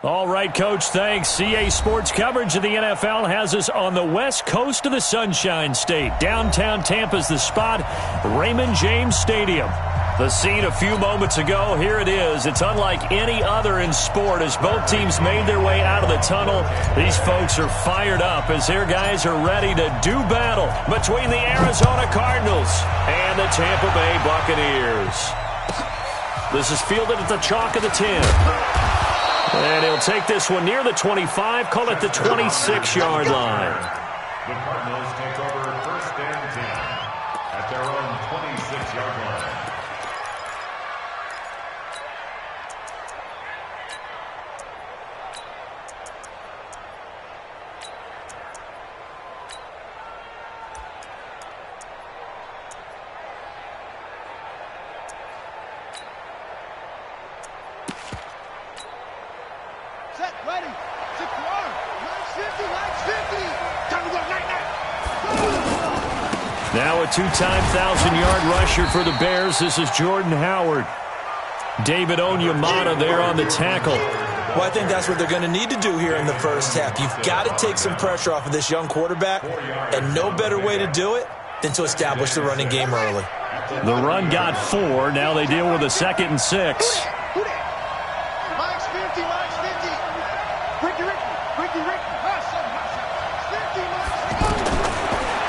All right, Coach, thanks. CA Sports coverage of the NFL has us on the west coast of the Sunshine State. Downtown Tampa's the spot, Raymond James Stadium. The scene a few moments ago, here it is. It's unlike any other in sport as both teams made their way out of the tunnel. These folks are fired up as their guys are ready to do battle between the Arizona Cardinals and the Tampa Bay Buccaneers. This is fielded at the chalk of the 10. And he'll take this one near the 25, call it the 26-yard line. The Cardinals take over first and 10 at their own 26-yard line. Now a two-time 1,000-yard rusher for the Bears. This is Jordan Howard. David Onyemata there on the tackle. Well, I think that's what they're going to need to do here in the first half. You've got to take some pressure off of this young quarterback, and no better way to do it than to establish the running game early. The run got 4. Now they deal with a 2nd and 6.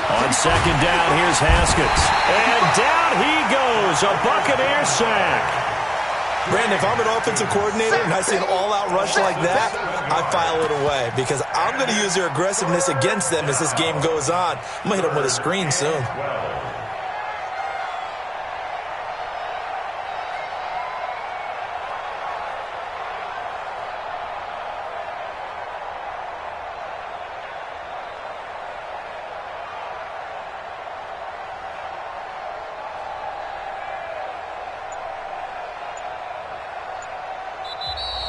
On 2nd down, here's Haskins. And down he goes, a Buccaneer sack. Brandon, if I'm an offensive coordinator and I see an all-out rush like that, I file it away because I'm going to use their aggressiveness against them as this game goes on. I'm going to hit them with a screen soon.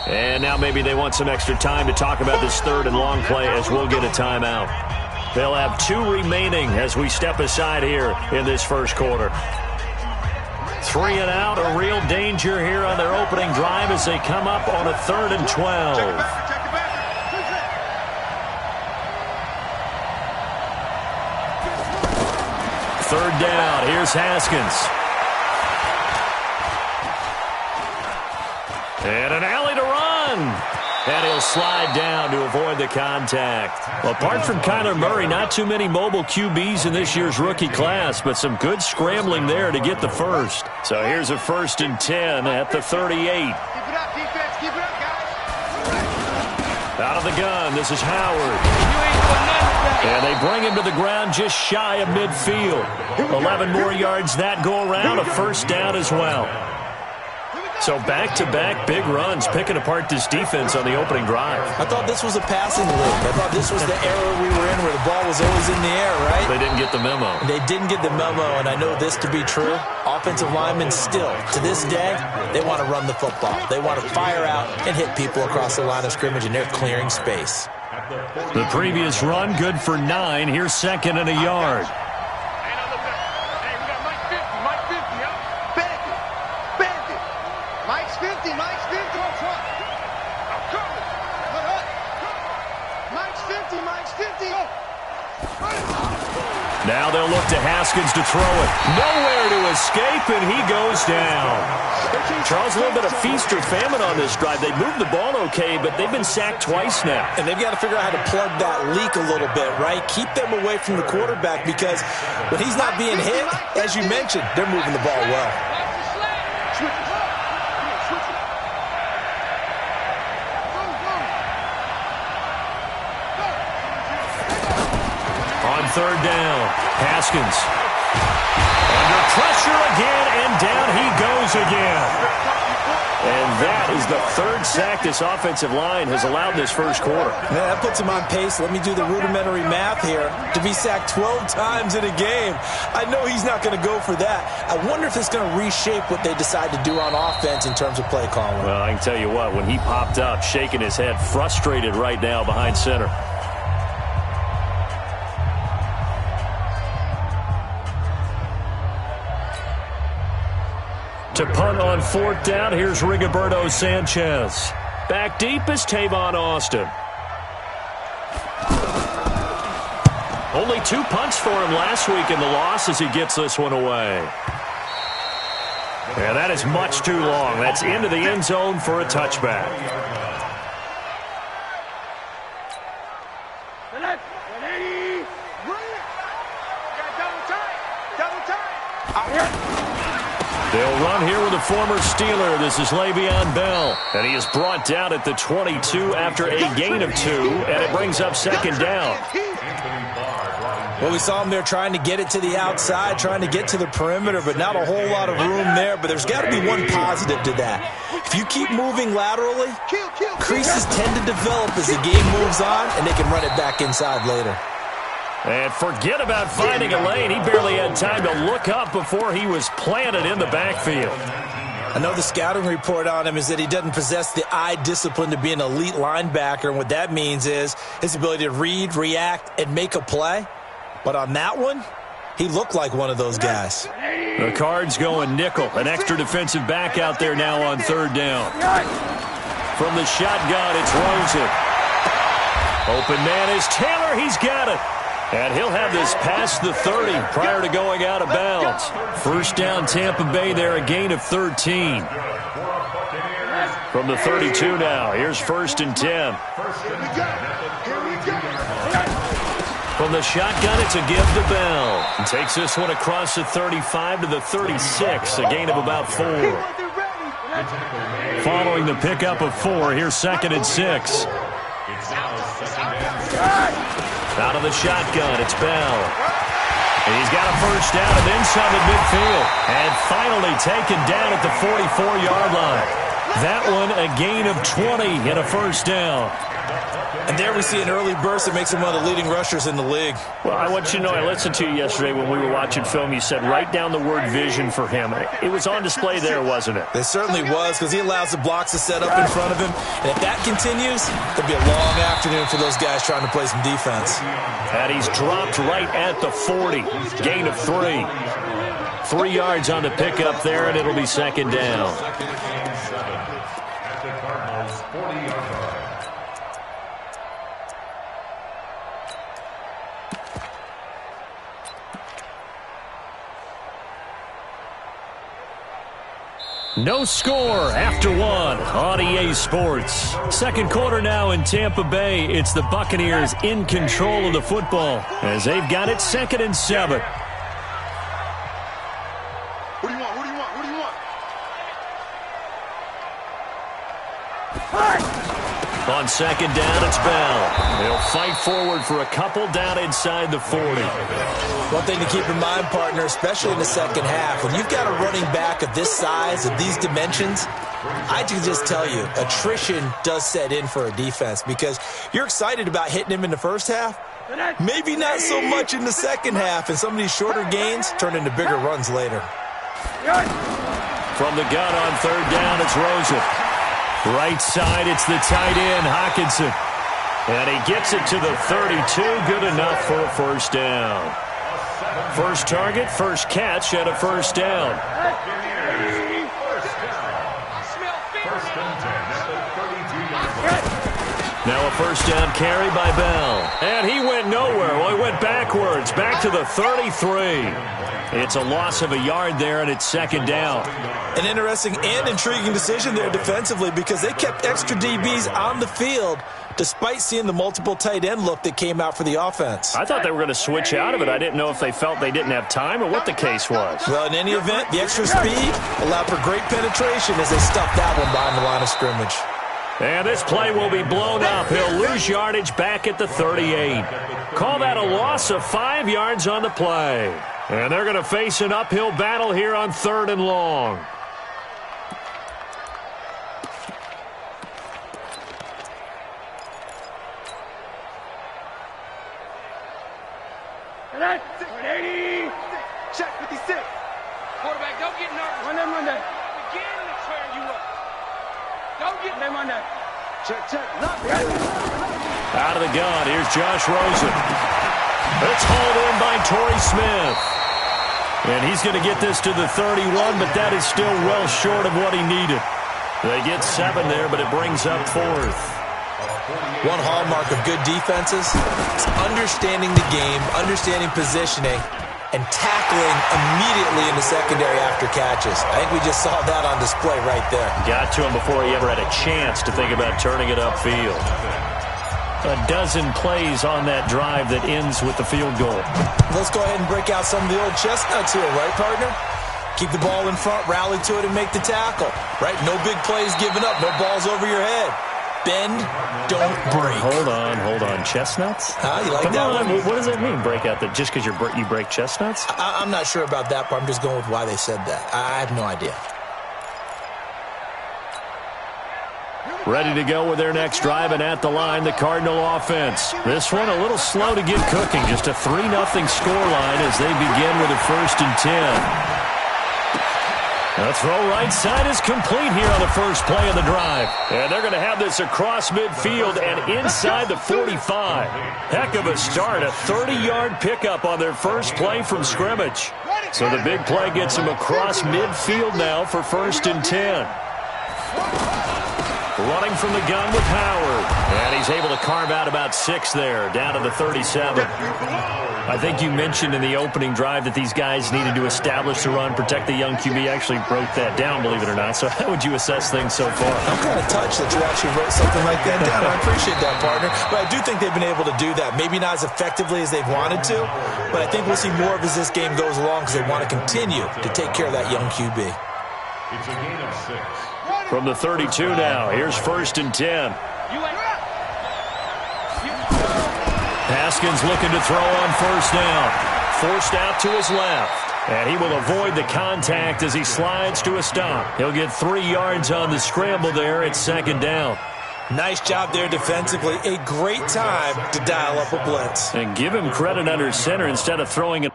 And now maybe they want some extra time to talk about this 3rd and long play as we'll get a timeout. They'll have 2 remaining as we step aside here in this first quarter. 3 and out, a real danger here on their opening drive as they come up on a 3rd and 12. Third down, here's Haskins. And an alley to run. And he'll slide down to avoid the contact. Well, apart from Kyler Murray, not too many mobile QBs in this year's rookie class, but some good scrambling there to get the first. So here's a 1st and 10 at the 38. Keep it up, defense. Keep it up, guys. Out of the gun, this is Howard. And they bring him to the ground just shy of midfield. 11 more yards that go around, a 1st down as well. So back-to-back big runs, picking apart this defense on the opening drive. I thought this was a passing league. I thought this was the era we were in where the ball was always in the air, right? They didn't get the memo. They didn't get the memo, and I know this to be true. Offensive linemen still, to this day, they want to run the football. They want to fire out and hit people across the line of scrimmage, and they're clearing space. The previous run, good for 9. Here's 2nd and a yard. Now they'll look to Haskins to throw it. Nowhere to escape, and he goes down. Charles, a little bit of feast or famine on this drive. They moved the ball okay, but they've been sacked twice now. And they've got to figure out how to plug that leak a little bit, right? Keep them away from the quarterback because when he's not being hit, as you mentioned, they're moving the ball well. On 3rd down, Haskins. Under pressure again, and down he goes again. And that is the 3rd sack this offensive line has allowed this first quarter. Yeah, that puts him on pace. Let me do the rudimentary math here. To be sacked 12 times in a game, I know he's not going to go for that. I wonder if it's going to reshape what they decide to do on offense in terms of play calling. Well, I can tell you what, when he popped up, shaking his head, frustrated right now behind center. To punt on 4th down, here's Rigoberto Sanchez. Back deep is Tavon Austin. Only 2 punts for him last week in the loss as he gets this one away. And that is much too long. That's into the end zone for a touchback. They'll run here with a former Steeler. This is Le'Veon Bell. And he is brought down at the 22 after a gain of 2. And it brings up second down. Well, we saw him there trying to get it to the outside, trying to get to the perimeter, but not a whole lot of room there. But there's got to be one positive to that. If you keep moving laterally, creases tend to develop as the game moves on, and they can run it back inside later. And forget about finding a lane. He barely had time to look up before he was planted in the backfield. I know the scouting report on him is that he doesn't possess the eye discipline to be an elite linebacker, and what that means is his ability to read, react, and make a play. But on that one, he looked like one of those guys. The Cards going nickel. An extra defensive back out there now on third down. From the shotgun, it's Rosen. Open man is Taylor. He's got it. And he'll have this past the 30 prior to going out of bounds. First down, Tampa Bay there, a gain of 13. From the 32 now, here's 1st and 10. From the shotgun, it's a give to Bell. He takes this one across the 35 to the 36, a gain of about 4. Following the pickup of 4, here's 2nd and 6. Out of the shotgun, it's Bell. He's got a first down and then some at midfield. And finally taken down at the 44-yard line. That one a gain of 20 and a first down. And there we see an early burst that makes him one of the leading rushers in the league. Well, I want you to know, I listened to you yesterday when we were watching film. You said write down the word vision for him. It was on display there, wasn't it? It certainly was, because he allows the blocks to set up in front of him. And if that continues, it'll be a long afternoon for those guys trying to play some defense. And he's dropped right at the 40. Gain of 3. 3 yards on the pickup there, and it'll be second down. No score after 1 on EA Sports. Second quarter now in Tampa Bay. It's the Buccaneers in control of the football as they've got it 2nd and 7. What do you want? What do you want? What do you want? On second down, it's Bell. They'll fight forward for a couple down inside the 40. One thing to keep in mind, partner, especially in the second half, when you've got a running back of this size, of these dimensions, I can just tell you, attrition does set in for a defense because you're excited about hitting him in the first half, maybe not so much in the second half, and some of these shorter gains turn into bigger runs later. From the gun on third down, it's Rosen. Right side, it's the tight end, Hockenson. And he gets it to the 32, good enough for a first down. First target, first catch, and a first down. Now a first down carry by Bell. And he went nowhere. Well, he went backwards, back to the 33. It's a loss of a yard there, and it's second down. An interesting and intriguing decision there defensively because they kept extra DBs on the field despite seeing the multiple tight end look that came out for the offense. I thought they were going to switch out of it. I didn't know if they felt they didn't have time or what the case was. Well, in any event, the extra speed allowed for great penetration as they stuffed that one behind the line of scrimmage. And this play will be blown up. He'll lose yardage back at the 38. Call that a loss of 5 yards on the play. And they're going to face an uphill battle here on 3rd and long. Check 56. Quarterback, don't get nervous. Run that, run that. Begin to tear you up. Don't get them on that. Check. Out of the gun, here's Josh Rosen. It's hauled in by Torrey Smith. And he's going to get this to the 31, but that is still well short of what he needed. They get 7 there, but it brings up 4th. One hallmark of good defenses is understanding the game, understanding positioning, and tackling immediately in the secondary after catches. I think we just saw that on display right there. Got to him before he ever had a chance to think about turning it upfield. A dozen plays on that drive that ends with the field goal. Let's go ahead and break out some of the old chestnuts here, right, partner? Keep the ball in front, rally to it, and make the tackle, right? No big plays given up, no balls over your head. Bend, don't break. Hold on. Chestnuts? You like Come that on. one? What does that mean, break out? Just because you break chestnuts? I'm not sure about that part. I'm just going with why they said that. I have no idea. Ready to go with their next drive, and at the line, the Cardinal offense. This one a little slow to get cooking. Just a 3-0 scoreline as they begin with a 1st and 10. The throw right side is complete here on the first play of the drive. And they're going to have this across midfield and inside the 45. Heck of a start, a 30-yard pickup on their first play from scrimmage. So the big play gets them across midfield now for 1st and 10. Running from the gun with Howard. And he's able to carve out about 6 there, down to the 37. I think you mentioned in the opening drive that these guys needed to establish the run, protect the young QB. Actually wrote that down, believe it or not. So how would you assess things so far? I'm kind of touched that you actually wrote something like that down. I appreciate that, partner. But I do think they've been able to do that. Maybe not as effectively as they've wanted to, but I think we'll see more of as this game goes along because they want to continue to take care of that young QB. It's a gain of 6. From the 32 now, here's 1st and 10. Haskins looking to throw on 1st down. Forced out to his left. And he will avoid the contact as he slides to a stop. He'll get 3 yards on the scramble there at 2nd down. Nice job there defensively. A great time to dial up a blitz. And give him credit under center instead of throwing it.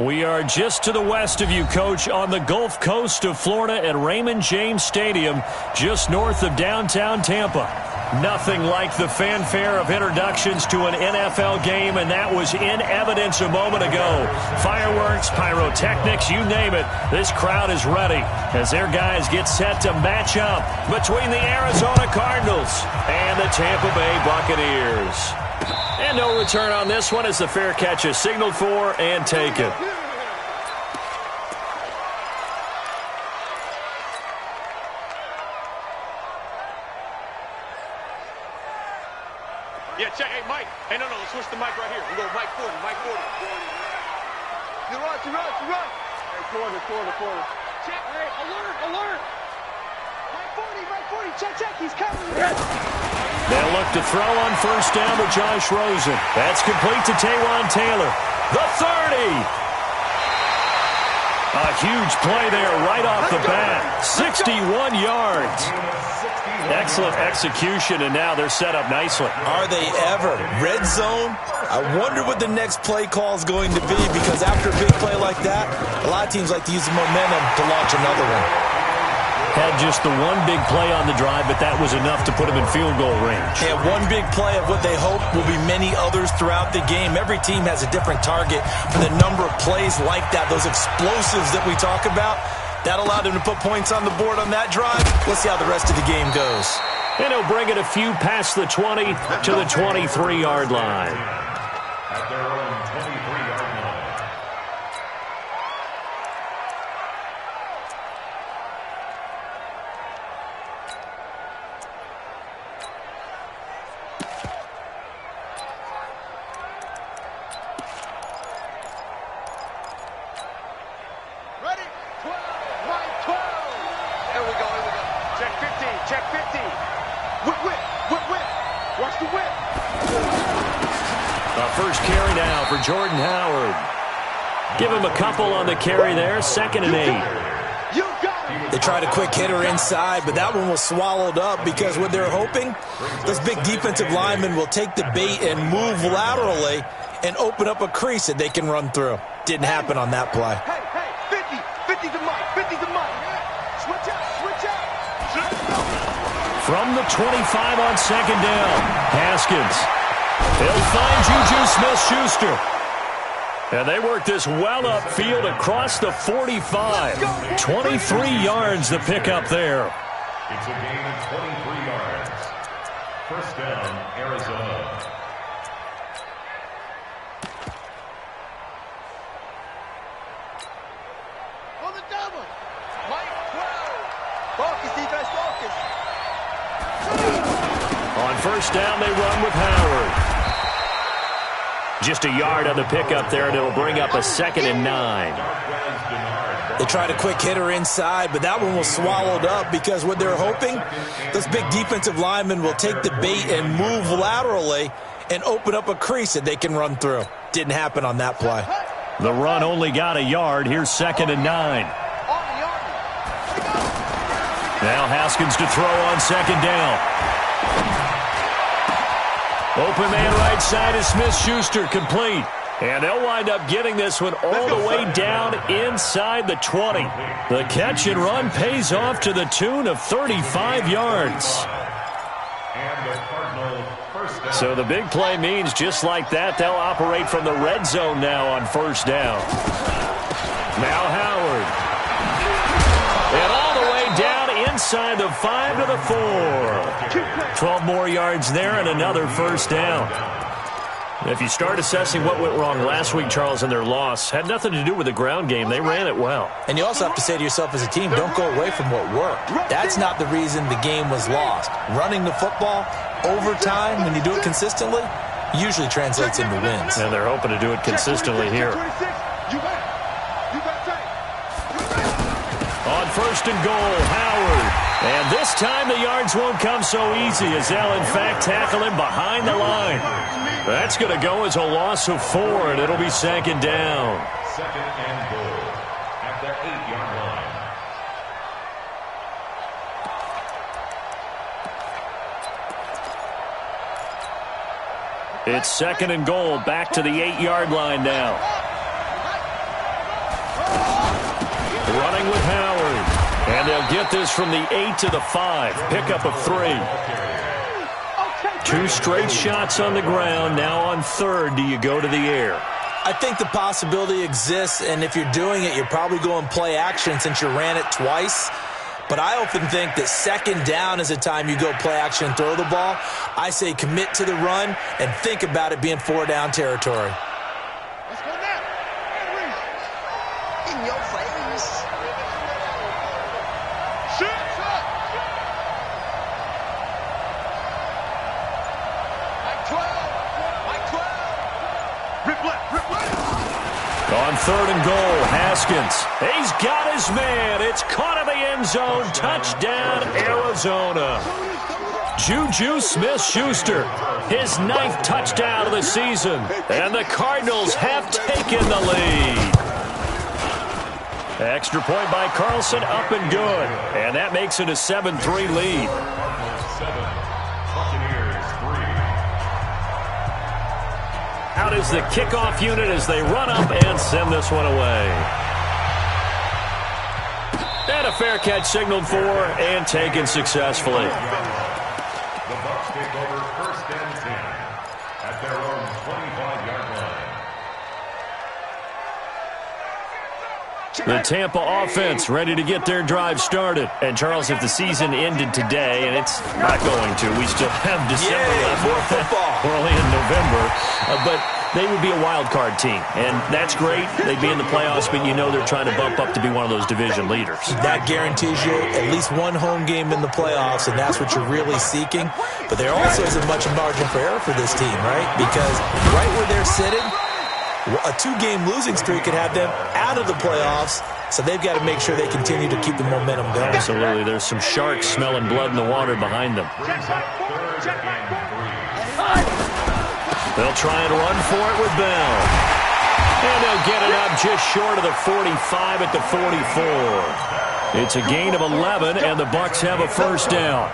We are just to the west of you, Coach, on the Gulf Coast of Florida at Raymond James Stadium, just north of downtown Tampa. Nothing like the fanfare of introductions to an NFL game, and that was in evidence a moment ago. Fireworks, pyrotechnics, you name it. This crowd is ready as their guys get set to match up between the Arizona Cardinals and the Tampa Bay Buccaneers. And no return on this one as the fair catch is signaled for and taken. Yeah, check. Hey, Mike. Hey, no, let's switch the mic right here. We go mic 40, mic 40. You run. Hey, quarter. Check, hey, alert. Mic 40, check, he's coming. They'll look to throw on first down to Josh Rosen. That's complete to Taywan Taylor. The 30. A huge play there right off the bat. 61 yards. Excellent execution, and now they're set up nicely. Are they ever? Red zone? I wonder what the next play call is going to be, because after a big play like that, a lot of teams like to use the momentum to launch another one. Had just the one big play on the drive, but that was enough to put them in field goal range. And one big play of what they hope will be many others throughout the game. Every team has a different target for the number of plays like that, those explosives that we talk about. That allowed them to put points on the board on that drive. Let's see how the rest of the game goes. And he'll bring it a few past the 20 to the 23-yard line. At their own 23-yard line. Ready? 12, right 12. Here we go. Check 50. Whip. Watch the whip. The first carry now for Jordan Howard. Give him a couple on the carry there. 2nd and 8. You got it. They tried a quick hitter inside, but that one was swallowed up, because what they're hoping, this big defensive lineman will take the bait and move laterally and open up a crease that they can run through. Didn't happen on that play. Hey, 50 to Mike. Switch out. From the 25 on 2nd down, Haskins. He'll find Juju Smith-Schuster. And they work this well upfield across the 45. 23 yards to pick up there. It's a gain of 23 yards. First down, Arizona. On the double. Mike 12. Focus, defense, focus. On first down, they run with Howard. Just a yard on the pickup there, and it'll bring up a 2nd and 9. They tried a quick hitter inside, but that one was swallowed up, because what they're hoping, this big defensive lineman will take the bait and move laterally and open up a crease that they can run through. Didn't happen on that play. The run only got a yard. Here's 2nd and 9. Now Haskins to throw on 2nd down. Open man right side is Smith-Schuster, complete. And they'll wind up getting this one all the way down inside the 20. The catch and run pays off to the tune of 35 yards. So the big play means just like that, they'll operate from the red zone now on first down. Now Howard. And all the way down inside the 5 to the 4. 12 more yards there and another first down. If you start assessing what went wrong last week, Charles, in their loss, had nothing to do with the ground game. They ran it well. And you also have to say to yourself as a team, don't go away from what worked. That's not the reason the game was lost. Running the football over time, when you do it consistently, usually translates into wins. And they're hoping to do it consistently here. On first and goal, Howard. And this time the yards won't come so easy as they'll, in fact, tackle him behind the line. That's going to go as a loss of 4, and it'll be 2nd down. 2nd and goal at their 8-yard line. It's 2nd and goal, back to the 8-yard line now. Running with Howard. And they'll get this from the 8 to the 5. Pickup of 3. 2 straight shots on the ground. Now on 3rd, do you go to the air? I think the possibility exists, and if you're doing it, you're probably going play action since you ran it twice. But I often think that 2nd down is the time you go play action and throw the ball. I say commit to the run and think about it being 4-down territory. Let's go now. In your face. Shoot up. Mike 12. Mike Rip left, rip left. On 3rd and goal, Haskins. He's got his man. It's caught in the end zone. Touchdown, Arizona. Juju Smith-Schuster, his 9th touchdown of the season. And the Cardinals have taken the lead. Extra point by Carlson, up and good. And that makes it a 7-3 lead. 7, Buccaneers 3. Out is the kickoff unit as they run up and send this one away. And a fair catch signaled for and taken successfully. The Bucs take over 1st and 10 at their own 25-yard line. The Tampa offense ready to get their drive started. And, Charles, if the season ended today, and it's not going to, we still have December left. More football. We're only in November. But they would be a wild card team. And that's great. They'd be in the playoffs, but you know they're trying to bump up to be one of those division leaders. That guarantees you at least one home game in the playoffs, and that's what you're really seeking. But there also isn't much margin for error for this team, right? Because right where they're sitting, a 2-game losing streak could have them out of the playoffs, so they've got to make sure they continue to keep the momentum going. Absolutely. There's some sharks smelling blood in the water behind them. They'll try and run for it with Bell. And they'll get it up just short of the 45 at the 44. It's a gain of 11, and the Bucs have a first down.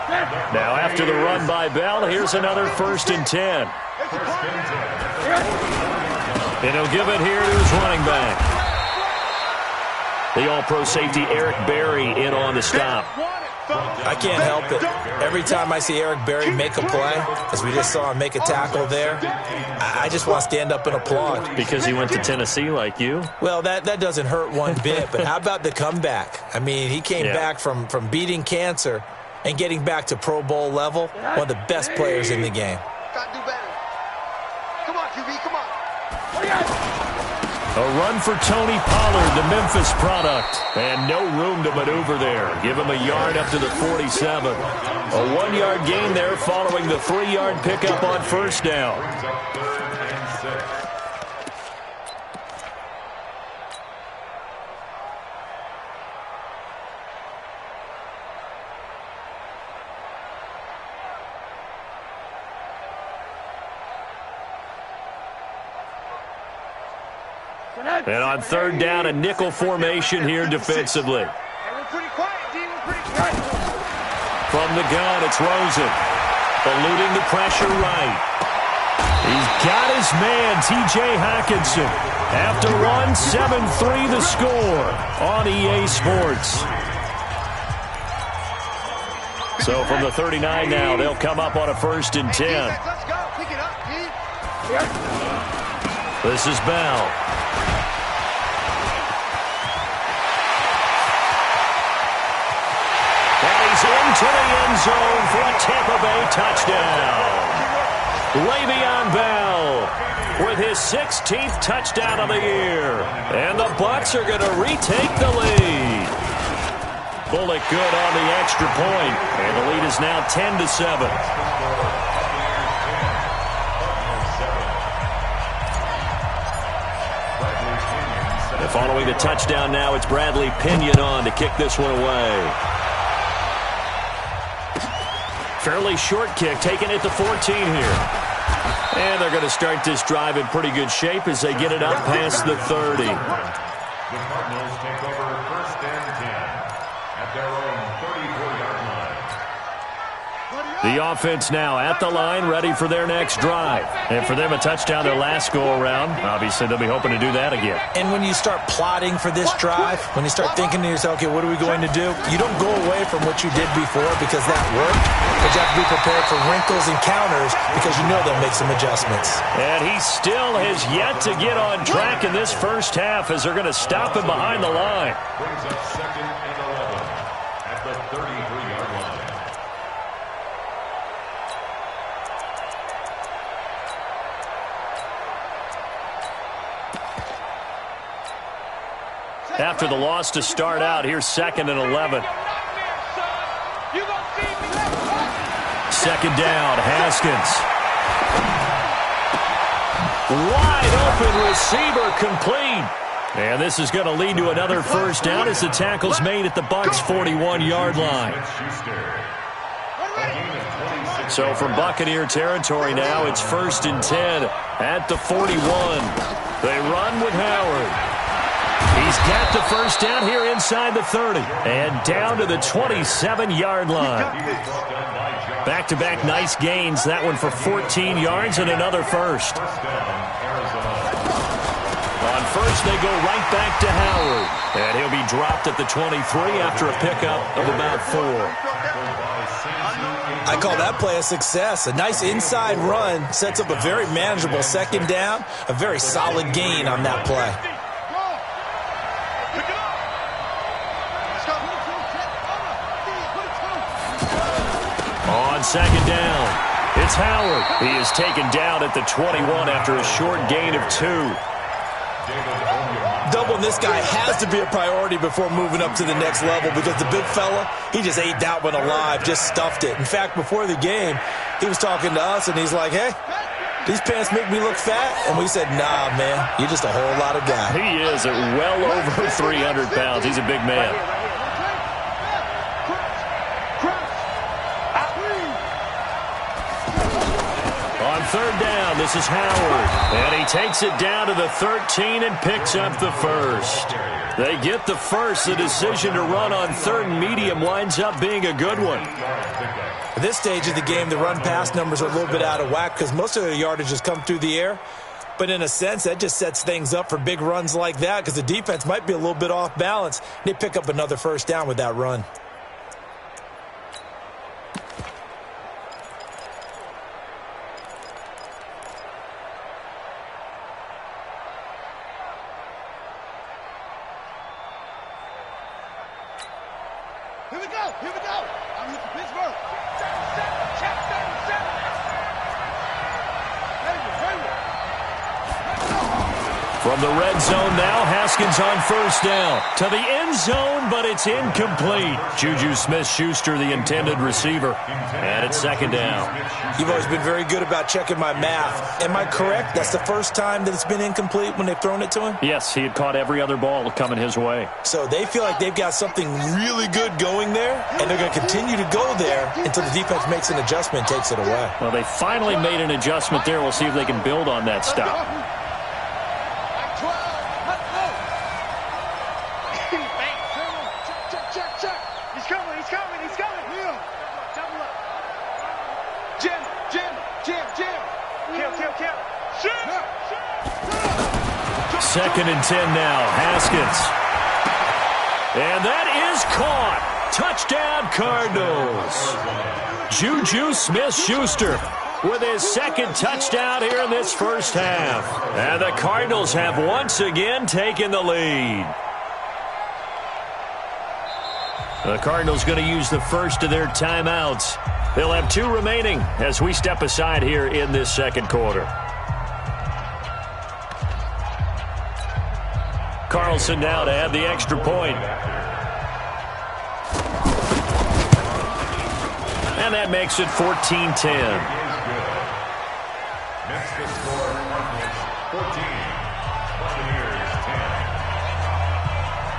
Now, after the run by Bell, here's another 1st and 10. And he'll give it here to his running back. The all-pro safety Eric Berry in on the stop. I can't help it. Every time I see Eric Berry make a play, as we just saw him make a tackle there, I just want to stand up and applaud. Because he went to Tennessee like you? Well, that doesn't hurt one bit, but how about the comeback? I mean, he came back from beating cancer and getting back to Pro Bowl level, one of the best players in the game. Got to do better. Come on, QB, come on. A run for Tony Pollard, the Memphis product. And no room to maneuver there. Give him a yard up to the 47. A 1-yard gain there following the 3-yard pickup on first down. Brings up 3rd and 6. And on 3rd down, a nickel formation here defensively. We're pretty quiet, D. We're pretty quiet. From the gun, it's Rosen. Eluding the pressure right. He's got his man, T.J. Hockenson. After one, 7-3 the score on EA Sports. So from the 39 now, they'll come up on a 1st and 10. Let's go. Pick it up, D. This is Bell. Into the end zone for a Tampa Bay touchdown. Le'Veon Bell with his 16th touchdown of the year. And the Bucs are going to retake the lead. Bullock good on the extra point. And the lead is now 10-7. And following the touchdown now, it's Bradley Pinion on to kick this one away. Fairly short kick, taken at the 14 here. And they're going to start this drive in pretty good shape as they get it up past the 30. The Cardinals take over 1st and 10 at their own 34-yard line. The offense now at the line, ready for their next drive. And for them, a touchdown their last go-around. Obviously, they'll be hoping to do that again. And when you start plotting for this drive, when you start thinking to yourself, okay, what are we going to do? You don't go away from what you did before because that worked. But you have to be prepared for wrinkles and counters because you know they'll make some adjustments. And he still has yet to get on track in this first half as they're going to stop him behind the line. Brings up 2nd and 11 at the 33-yard line. After the loss to start out, here's 2nd and 11. Second down, Haskins. Wide open receiver complete. And this is going to lead to another first down as the tackle's made at the Bucs' 41-yard line. So from Buccaneer territory now, it's 1st and 10 at the 41. They run with Howard. He's got the first down here inside the 30 and down to the 27-yard line. Back-to-back nice gains. That one for 14 yards and another first. On first, they go right back to Howard. And he'll be dropped at the 23 after a pickup of about 4. I call that play a success. A nice inside run sets up a very manageable second down. A very solid gain on that play. On second down, it's Howard. He is taken down at the 21 after a short gain of 2. Doubling this guy has to be a priority before moving up to the next level because the big fella, he just ate that one alive, just stuffed it. In fact, before the game, he was talking to us, and he's like, hey, these pants make me look fat. And we said, nah, man, you're just a whole lot of guy. He is at well over 300 pounds. He's a big man. On third down, this is Howard. And he takes it down to the 13 and picks up the first. They get the first. The decision to run on third and medium winds up being a good one. At this stage of the game, the run-pass numbers are a little bit out of whack because most of the yardage has come through the air. But in a sense, that just sets things up for big runs like that because the defense might be a little bit off balance. They pick up another first down with that run. Here we go. I'm looking Pittsburgh. Check. From the red zone now, Haskins on first down. To the end zone, but it's incomplete. Juju Smith-Schuster, the intended receiver. And it's second down. You've always been very good about checking my math. Am I correct? That's the first time that it's been incomplete when they've thrown it to him? Yes, he had caught every other ball coming his way. So they feel like they've got something really good going there, and they're going to continue to go there until the defense makes an adjustment and takes it away. Well, they finally made an adjustment there. We'll see if they can build on that stop. Second and 10 now. Haskins. And that is caught. Touchdown, Cardinals. Juju Smith-Schuster with his second touchdown here in this first half. And the Cardinals have once again taken the lead. The Cardinals going to use the first of their timeouts. They'll have 2 remaining as we step aside here in this second quarter. Carlson now to add the extra point. And that makes it 14-10. Next to score, Cardinals 14, Buccaneers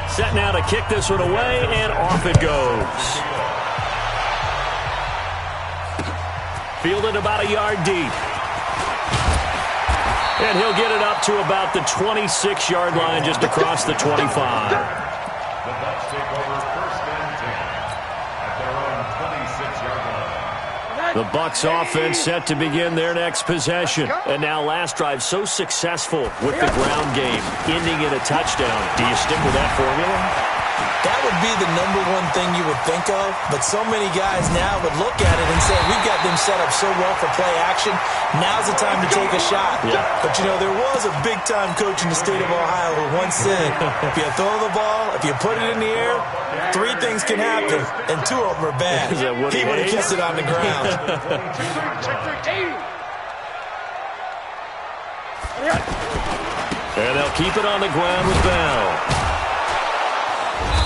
10. Set now to kick this one away, and off it goes. Fielded about a yard deep. And he'll get it up to about the 26-yard line, just across the 25. The Bucs take over 1st and 10 at their own 26-yard line. The Bucs offense set to begin their next possession. And now last drive so successful with the ground game, ending in a touchdown. Do you stick with that formula? That would be the number one thing you would think of, but so many guys now would look at it and say, we've got them set up so well for play action, now's the time to take a shot. Yeah. But, you know, there was a big-time coach in the state of Ohio who once said, if you throw the ball, if you put it in the air, 3 things can happen, and 2 of them are bad. Is that Woody He would have Hayes? kissed it on the ground. And they'll keep it on the ground with Bell.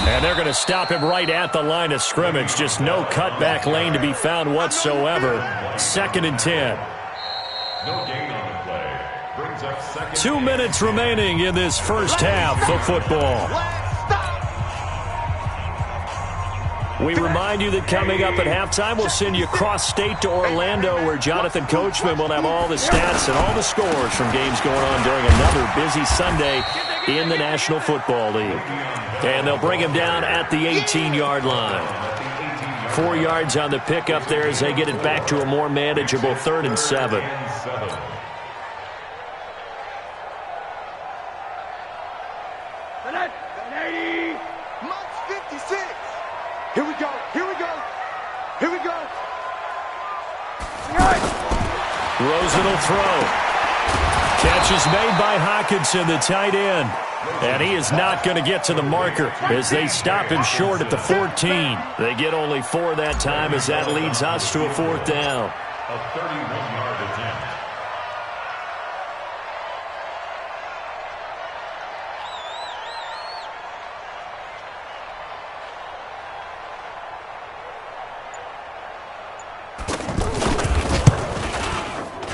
And they're going to stop him right at the line of scrimmage. Just no cutback lane to be found whatsoever. 2nd and 10. No gain on the play. Brings 2 minutes remaining in this first half of football. We remind you that coming up at halftime, we'll send you cross-state to Orlando, where Jonathan Coachman will have all the stats and all the scores from games going on during another busy Sunday in the National Football League. And they'll bring him down at the 18-yard line. 4 yards on the pickup there as they get it back to a more manageable 3rd and 7. Here we go. Here we go. Here we go. Rosen will throw. Catch is made by Hawkinson, the tight end. And he is not going to get to the marker as they stop him short at the 14. They get only 4 that time as that leads us to a 4th down. A 31-yard attempt.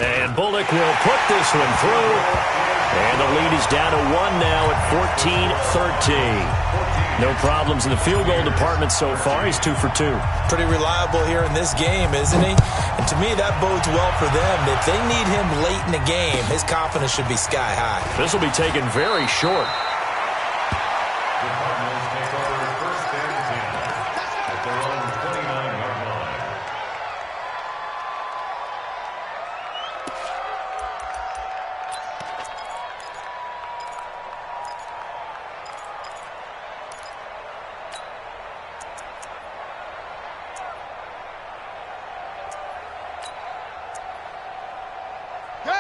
And Bullock will put this one through. And the lead is down to 1 now at 14-13. No problems in the field goal department so far. He's 2 for 2. Pretty reliable here in this game, isn't he? And to me, that bodes well for them. If they need him late in the game, his confidence should be sky high. This will be taken very short. The Cardinals take over 1st and 10 at their own 29-yard line.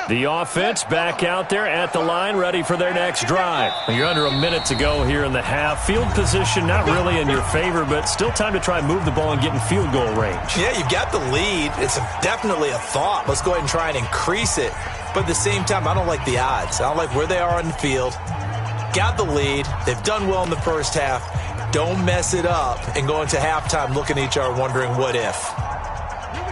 The offense back out there at the line, ready for their next drive. You're under a minute to go here in the half. Field position not really in your favor, but still time to try and move the ball and get in field goal range. Yeah, you've got the lead. It's definitely a thought. Let's go ahead and try and increase it. But at the same time, I don't like the odds. I don't like where they are on the field. Got the lead. They've done well in the first half. Don't mess it up and go into halftime looking at each other wondering what if.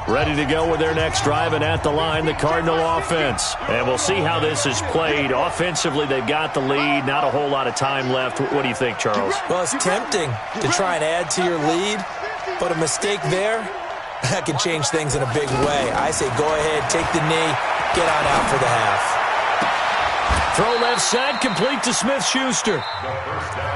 Ready to go with their next drive, and at the line, the Cardinal offense. And we'll see how this is played. Offensively, they've got the lead. Not a whole lot of time left. What do you think, Charles? Well, it's tempting to try and add to your lead, but a mistake there, that can change things in a big way. I say go ahead, take the knee, get on out for the half. Throw left side, complete to Smith-Schuster.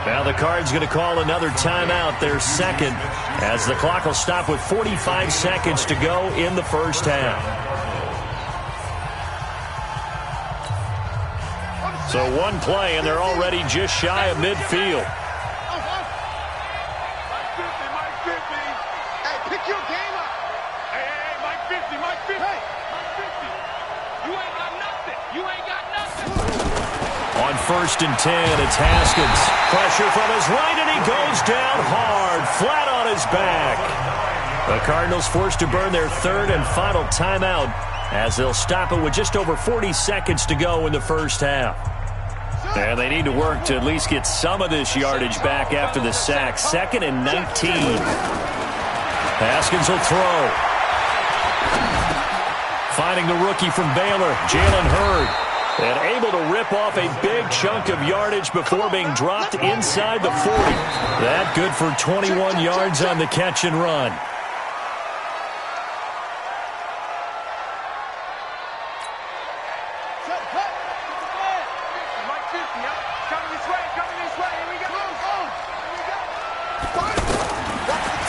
Now the Cards going to call another timeout, their second, as the clock will stop with 45 seconds to go in the first half. So one play, and they're already just shy of midfield. Mike 50. Hey, pick your game up. Hey, Mike 50, Mike 50. Hey, Mike 50. You ain't got nothing. You ain't got nothing. On 1st and 10, it's Haskins. Pressure from his right, and he goes down hard, flat on his back. The Cardinals forced to burn their 3rd and final timeout as they'll stop it with just over 40 seconds to go in the first half. And they need to work to at least get some of this yardage back after the sack. 2nd and 19. Haskins will throw. Finding the rookie from Baylor, Jalen Hurd. And able to rip off a big chunk of yardage before being dropped inside the 40. That good for 21 yards on the catch and run.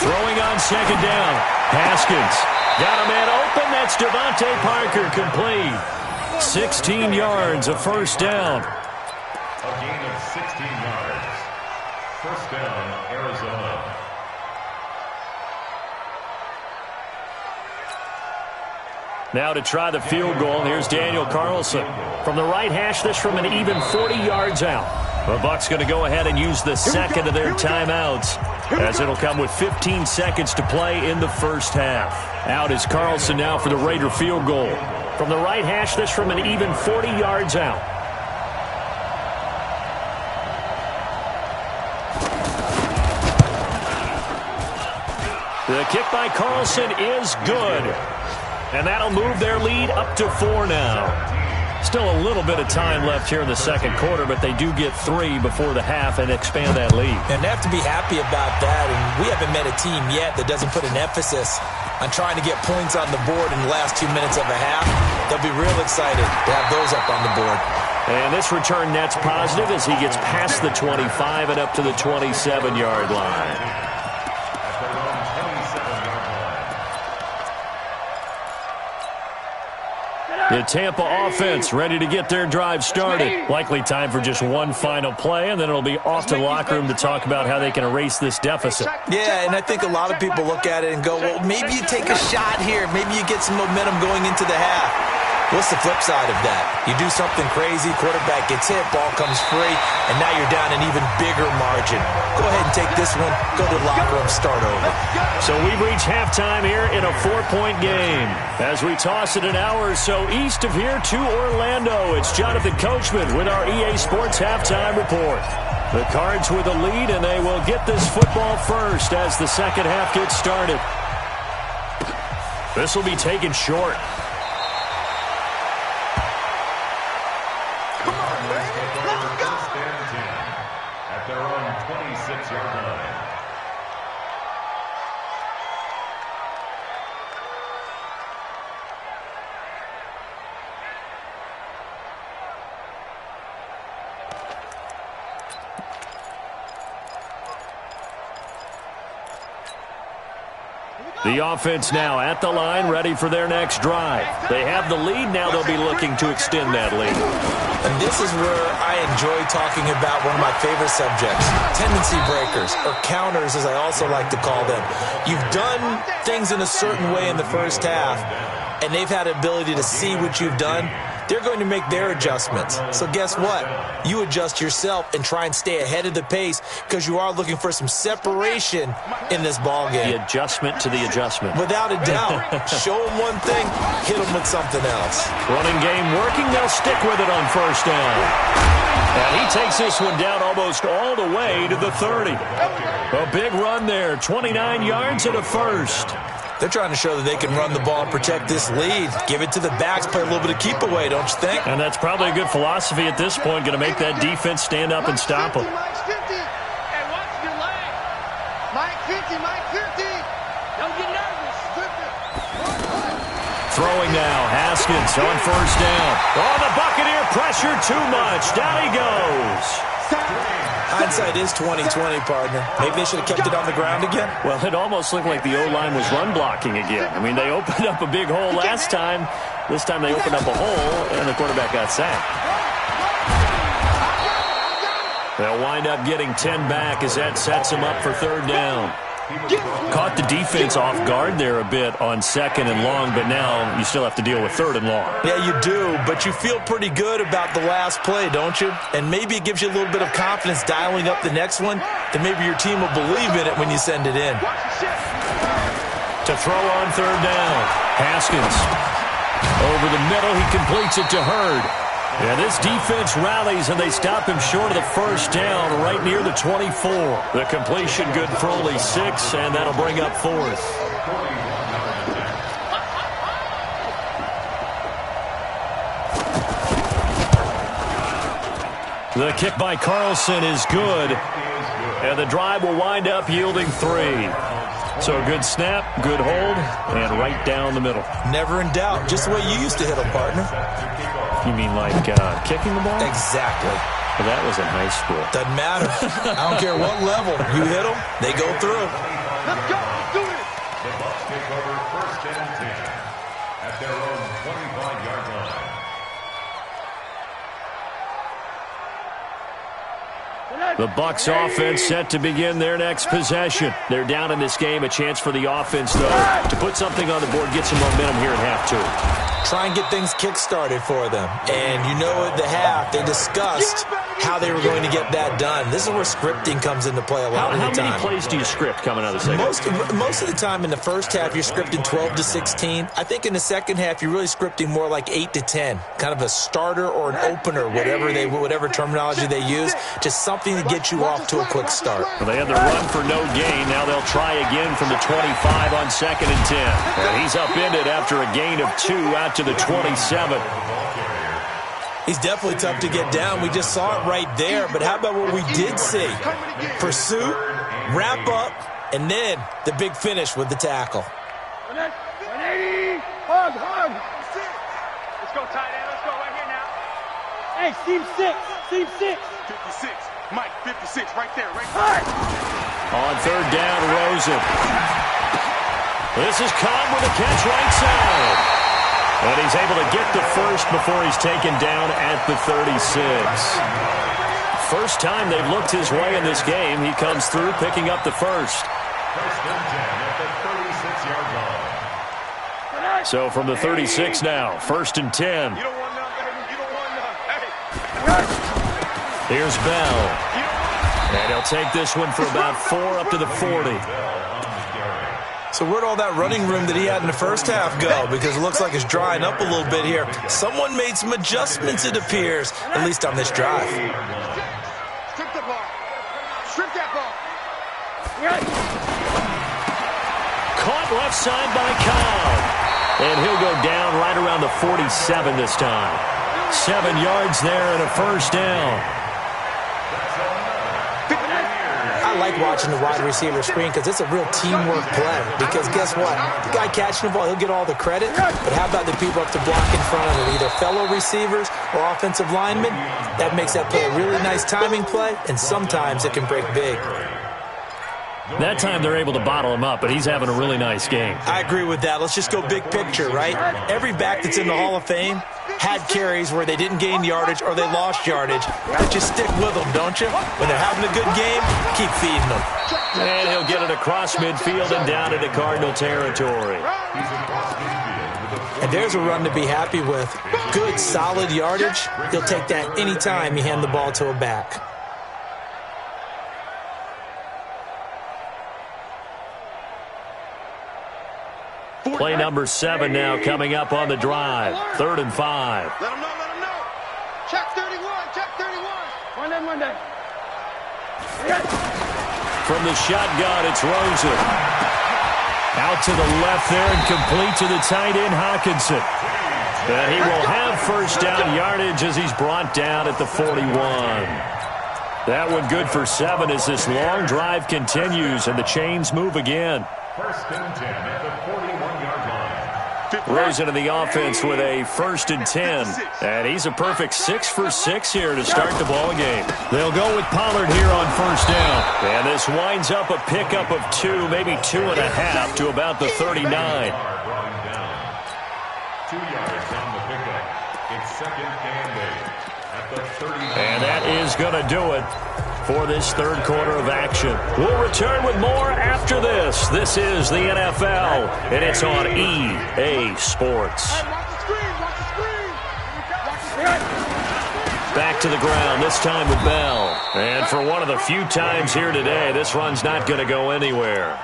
Throwing on 2nd down. Haskins got a man open. That's Devontae Parker, complete. 16 yards, a first down. A gain of 16 yards. First down, Arizona. Now to try the field goal, and here's Daniel Carlson. From the right hash, this from an even 40 yards out. The Bucs going to go ahead and use the second of their timeouts, as it'll come with 15 seconds to play in the first half. Out is Carlson now for the Raider field goal. From the right hash, this from an even 40 yards out. The kick by Carlson is good. And that'll move their lead up to 4 now. Still a little bit of time left here in the second quarter, but they do get 3 before the half and expand that lead. And they have to be happy about that. And we haven't met a team yet that doesn't put an emphasis on trying to get points on the board in the last 2 minutes of a half. They'll be real excited to have those up on the board. And this return net's positive as he gets past the 25 and up to the 27-yard line. The Tampa offense ready to get their drive started. Likely time for just one final play, and then it'll be off to the locker room to talk about how they can erase this deficit. Yeah, and I think a lot of people look at it and go, well, maybe you take a shot here. Maybe you get some momentum going into the half. What's the flip side of that? You do something crazy, quarterback gets hit, ball comes free, and now you're down an even bigger margin. Go ahead and take this one, go to the locker room, start over. So we've reached halftime here in a 4-point game. As we toss it an hour or so east of here to Orlando, it's Jonathan Coachman with our EA Sports Halftime Report. The Cards with a lead, and they will get this football first as the second half gets started. This will be taken short. Their own 26-yard line. The offense now at the line, ready for their next drive. They have the lead. Now they'll be looking to extend that lead. And this is where I enjoy talking about one of my favorite subjects, tendency breakers, or counters, as I also like to call them. You've done things in a certain way in the first half, and they've had the ability to see what you've done. They're going to make their adjustments. So guess what? You adjust yourself and try and stay ahead of the pace because you are looking for some separation in this ball game. The adjustment to the adjustment. Without a doubt. Show them one thing, hit them with something else. Running game working. They'll stick with it on first down. And he takes this one down almost all the way to the 30. A big run there. 29 yards and a first. They're trying to show that they can run the ball and protect this lead. Give it to the backs, play a little bit of keep away, don't you think? And that's probably a good philosophy at this point, going to make that defense stand up and stop them. Mike 50. Hey, watch your leg. Mike 50, Mike 50. Don't get nervous. Throwing now, Haskins on first down. Oh, the Buccaneer pressure too much. Down he goes. Hindsight is 20/20, partner. Maybe they should have kept it on the ground again. Well, it almost looked like the O-line was run blocking again. I mean, they opened up a big hole last time. This time they opened up a hole, and the quarterback got sacked. They'll wind up getting 10 back as that sets them up for third down. Caught the defense off guard there a bit on second and long, but now you still have to deal with third and long. Yeah, you do, but you feel pretty good about the last play, don't you? And maybe it gives you a little bit of confidence dialing up the next one, that maybe your team will believe in it when you send it in. To throw on third down, Haskins. Over the middle, he completes it to Hurd. And this defense rallies, and they stop him short of the first down right near the 24. The completion good for only 6, and that'll bring up fourth. The kick by Carlson is good, and the drive will wind up yielding 3. So good snap, good hold, and right down the middle. Never in doubt. Just the way you used to hit them, partner. You mean like kicking the ball? Exactly. Well, that was in high school. Doesn't matter. I don't care what level. You hit them, they go through. Let's go. Let's do it. The Bucs take over first and 10 at their own 25-yard line. The Bucs offense set to begin their next possession. They're down in this game. A chance for the offense, though, to put something on the board, get some momentum here at half 2. Try and get things kick-started for them. And you know at the half, they discussed how they were going to get that done. This is where scripting comes into play a lot of the time. How many plays do you script coming out of the second? Most of the time in the first half, you're scripting 12 to 16. I think in the second half, you're really scripting more like 8 to 10. Kind of a starter or an opener, whatever terminology they use. Just something to get you off to a quick start. Well, they had the run for no gain. Now they'll try again from the 25 on second and 10. And he's upended after a gain of 2 out to the 27. He's definitely tough to get down. We just saw it right there. But how about what we did see? Pursuit, wrap up, and then the big finish with the tackle. 180. Hug. Let's go, tight end. Let's go right here now. Hey, seam 6. 56. Mike, 56, right there, right there. On third down, Rosen. This is Cobb with a catch right side. And he's able to get the first before he's taken down at the 36. First time they've looked his way in this game. He comes through picking up the first. First and 10 at the 36-yard line. So from the 36 now, first and 10. You don't want none, baby. You don't want none. Hey. Here's Bell. And he'll take this one for about 4 up to the 40. So where'd all that running room that he had in the first half go? Because it looks like it's drying up a little bit here. Someone made some adjustments, it appears, at least on this drive. Strip the ball. Strip that ball. Caught left side by Cobb. And he'll go down right around the 47 this time. 7 yards there and a first down. I like watching the wide receiver screen because it's a real teamwork play. Because guess what? The guy catching the ball, he'll get all the credit. But how about the people up to block in front of him, either fellow receivers or offensive linemen? That makes that play a really nice timing play, and sometimes it can break big. That time they're able to bottle him up, but he's having a really nice game. I agree with that. Let's just go big picture, right? Every back that's in the Hall of Fame had carries where they didn't gain yardage or they lost yardage. But you stick with them, don't you? When they're having a good game, keep feeding them. And he'll get it across midfield and down into Cardinal territory. And there's a run to be happy with. Good, solid yardage. He'll take that anytime you hand the ball to a back. Play number 7 now coming up on the drive. 3rd and 5. Let him know. Check 31. Monday. From the shotgun, it's Rosen. Out to the left there and complete to the tight end, Hawkinson. And he will have first down yardage as he's brought down at the 41. That one good for 7 as this long drive continues and the chains move again. First and 10 at the 41-yard line. Rosen in the offense with a 1st and 10. And he's a perfect 6 for 6 here to start the ball game. They'll go with Pollard here on first down. And this winds up a pickup of 2, maybe 2.5 to about the 39. 2 yards on the pickup. It's second and 8 at the 39. And that is going to do it for this third quarter of action. We'll return with more after this. This is the NFL, and it's on EA Sports. Back to the ground, this time with Bell. And for one of the few times here today, this run's not going to go anywhere.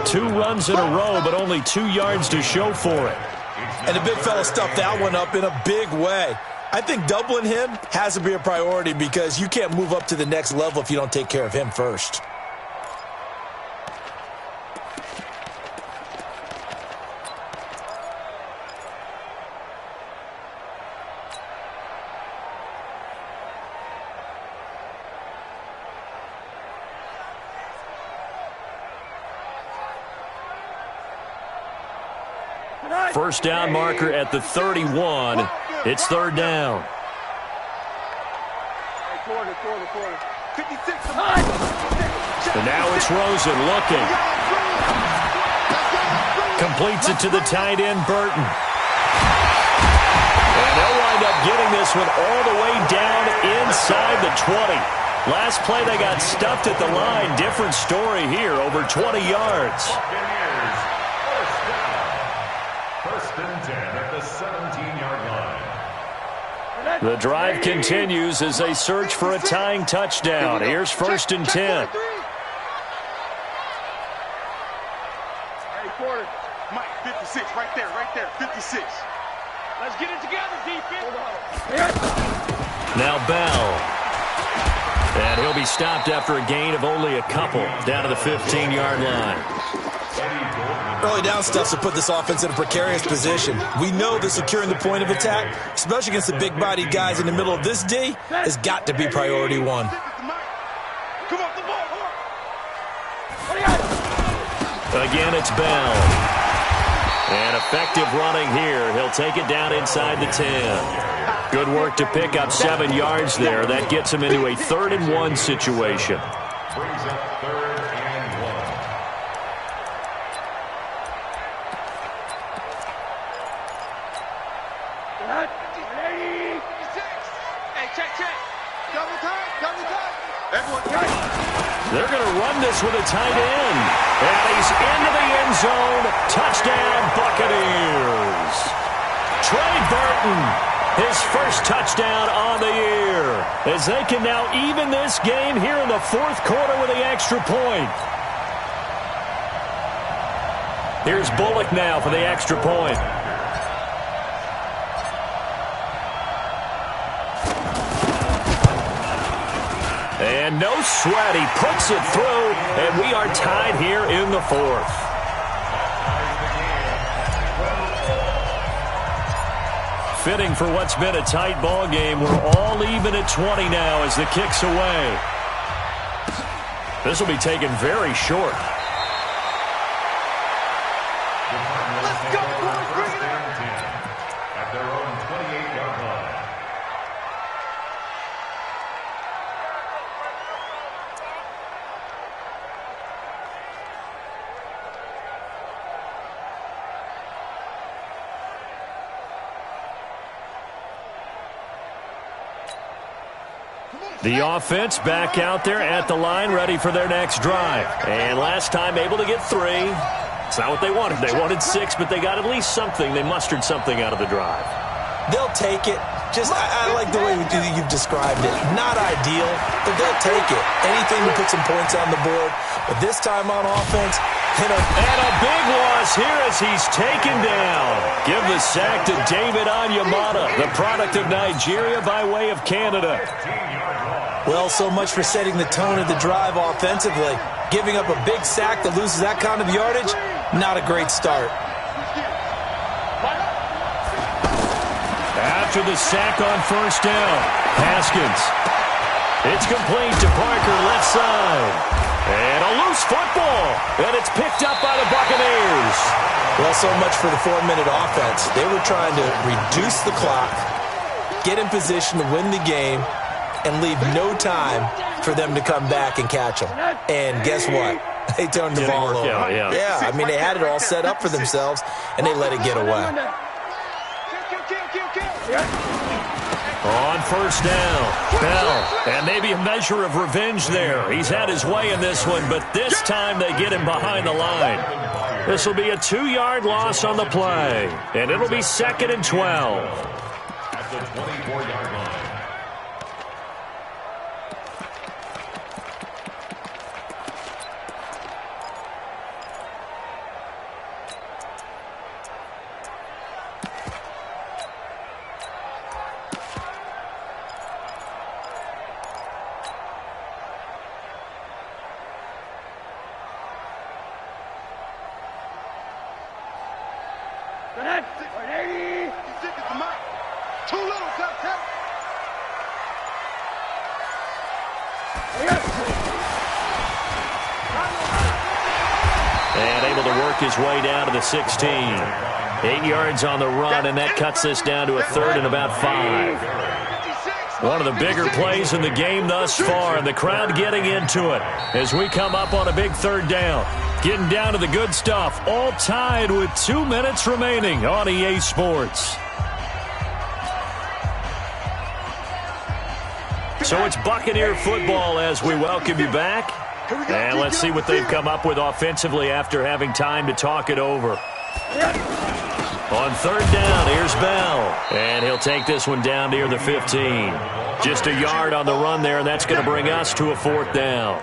2 runs in a row, but only 2 yards to show for it. And the big fella stuffed that one up in a big way. I think doubling him has to be a priority because you can't move up to the next level if you don't take care of him first. First down marker at the 31. It's 3rd down. And now it's Rosen looking. Completes it to the tight end, Burton. And they'll wind up getting this one all the way down inside the 20. Last play they got stuffed at the line. Different story here, over 20 yards. First and 10 at the 17-yard line. The drive continues as they search for a tying touchdown. Here's 1st and 10. Hey, quarter. Mike, 56, right there, 56. Let's get it together, defense. Now Bell. And he'll be stopped after a gain of only a couple down to the 15-yard line. Early down stuff to put this offense in a precarious position. We know that securing the point of attack, especially against the big-bodied guys in the middle of this D, has got to be priority one. Again, it's Bell. And effective running here. He'll take it down inside the 10. Good work to pick up 7 yards there. That gets him into a 3rd-and-1 situation. Brings up 3rd and 1. Hey, check. Double time. Everyone tight. They're going to run this with a tight end. And he's into the end zone. Touchdown, Buccaneers. Trey Burton, his first touchdown on the year. As they can now even this game here in the 4th quarter with the extra point. Here's Bullock now for the extra point. And no sweat, he puts it through, and we are tied here in the 4th. Fitting for what's been a tight ball game. We're all even at 20 now as the kick's away. This will be taken very short. Let's go, boys, bring it on. At their own 28-yard line. The offense back out there at the line, ready for their next drive. And last time able to get 3. It's not what they wanted. They wanted 6, but they got at least something. They mustered something out of the drive. They'll take it. I like the way you've described it. Not ideal, but they'll take it. Anything to put some points on the board. But this time on offense, and a big loss here as he's taken down. Give the sack to David Onyemata, the product of Nigeria by way of Canada. Well, so much for setting the tone of the drive offensively. Giving up a big sack that loses that kind of yardage, not a great start. After the sack on 1st down, Haskins. It's complete to Parker, left side. And a loose football. And it's picked up by the Buccaneers. Well, so much for the 4-minute offense. They were trying to reduce the clock, get in position to win the game, and leave no time for them to come back and catch them. And guess what? They turned the ball over. Yeah, I mean, they had it all set up for themselves, and they let it get away. On 1st down, Bell, and maybe a measure of revenge there. He's had his way in this one, but this time they get him behind the line. This will be a 2-yard loss on the play, and it'll be 2nd and 12. At the 24-yard line. And able to work his way down to the 16. 8 yards on the run, and that cuts this down to a 3rd and about 5. One of the bigger plays in the game thus far, and the crowd getting into it as we come up on a big 3rd down. Getting down to the good stuff, all tied with 2 minutes remaining on EA Sports. So it's Buccaneer football as we welcome you back. And let's see what they've come up with offensively after having time to talk it over. On 3rd down, here's Bell. And he'll take this one down near the 15. Just a yard on the run there, and that's going to bring us to a 4th down.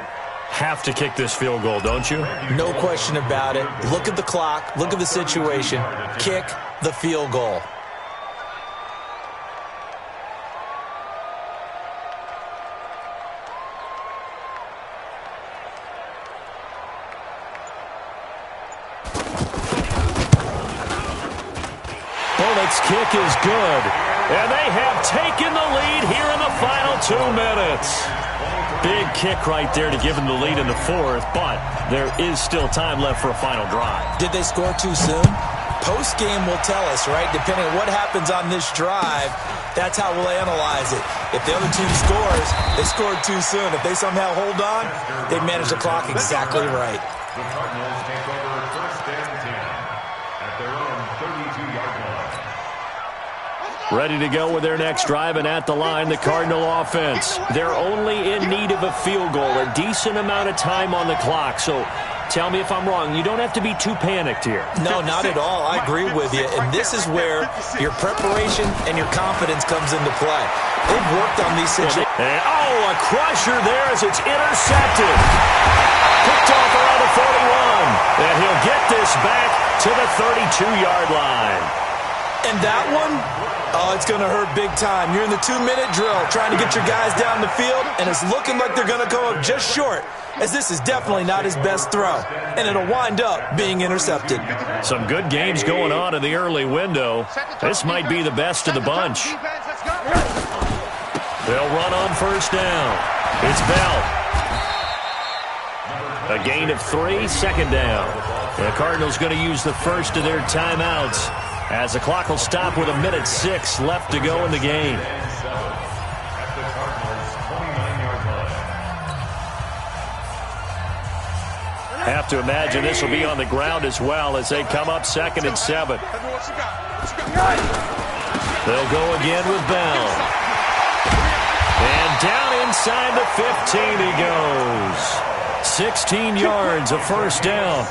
Have to kick this field goal, don't you? No question about it. Look at the clock. Look at the situation. Kick the field goal. kick is good. And they have taken the lead here in the final 2 minutes. Big kick right there to give them the lead in the fourth, but there is still time left for a final drive. Did they score too soon? Post-game will tell us, right? Depending on what happens on this drive, that's how we'll analyze it. If the other team scores, they scored too soon. If they somehow hold on, they manage the clock exactly right. The Cardinals take over first and 10 at their own 32-yard line. Ready to go with their next drive, and at the line, the Cardinal offense. They're only in need of a field goal, a decent amount of time on the clock. So tell me if I'm wrong. You don't have to be too panicked here. No, not at all. I agree with you. And this is where your preparation and your confidence comes into play. They've worked on these situations. And, a crusher there as it's intercepted. Picked off around the 41. And he'll get this back to the 32-yard line. And that one, it's going to hurt big time. You're in the 2-minute drill trying to get your guys down the field, and it's looking like they're going to come up just short, as this is definitely not his best throw, and it'll wind up being intercepted. Some good games going on in the early window. This might be the best of the bunch. They'll run on first down. It's Bell. A gain of 3, second down. The Cardinals going to use the first of their timeouts, as the clock will stop with 1:06 left to go in the game. Have to imagine this will be on the ground as well as they come up 2nd and 7. They'll go again with Bell. And down inside the 15 he goes. 16 yards, a first down.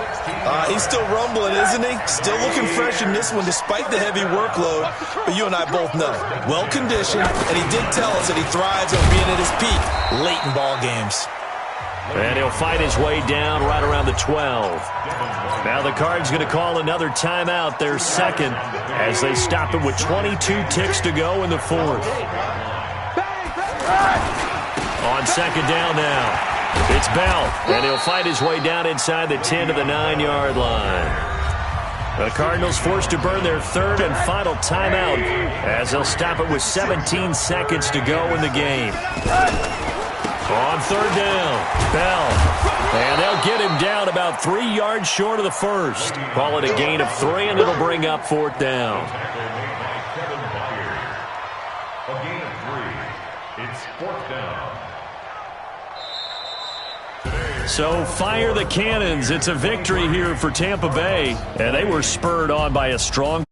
He's still rumbling, isn't he? Still looking fresh in this one despite the heavy workload. But you and I both know, well-conditioned, and he did tell us that he thrives on being at his peak late in ball games. And he'll fight his way down right around the 12. Now the Cards going to call another timeout, their second, as they stop it with 22 ticks to go in the fourth. On second down now, it's Bell, and he'll fight his way down inside the 10 to the 9-yard line. The Cardinals forced to burn their third and final timeout, as they'll stop it with 17 seconds to go in the game. On third down, Bell. And they'll get him down about 3 yards short of the first. Call it a gain of 3, and it'll bring up fourth down. A gain of 3. It's fourth down. So fire the cannons. It's a victory here for Tampa Bay, and they were spurred on by a strong